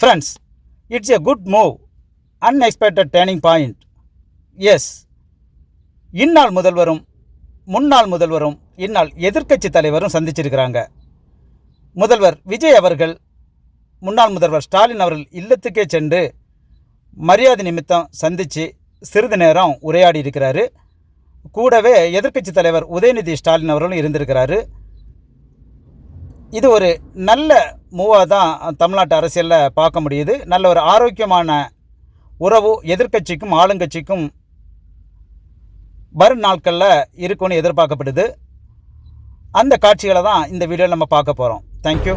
Friends, it's a good move, unexpected turning point. Yes, இந்நாள் முதல்வரும் முன்னாள் முதல்வரும் இந்நாள் எதிர்க்கட்சி தலைவரும் சந்திச்சிருக்கிறாங்க. முதல்வர் விஜய் அவர்கள் முன்னாள் முதல்வர் ஸ்டாலின் அவர்கள் இல்லத்துக்கே சென்று மரியாதை நிமித்தம் சந்தித்து சிறிது நேரம் உரையாடி இருக்கிறாரு. கூடவே எதிர்க்கட்சி தலைவர் உதயநிதி ஸ்டாலின் அவர்களும் இருந்திருக்கிறாரு. இது ஒரு நல்ல மூவாக தான் தமிழ்நாட்டு அரசியலில் பார்க்க முடியுது. நல்ல ஒரு ஆரோக்கியமான உறவு எதிர்க்கட்சிக்கும் ஆளுங்கட்சிக்கும் வரும் நாட்களில் இருக்குன்னு எதிர்பார்க்கப்படுது. அந்த காட்சிகளை தான் இந்த வீடியோவில் நம்ம பார்க்க போகிறோம். தேங்க்யூ.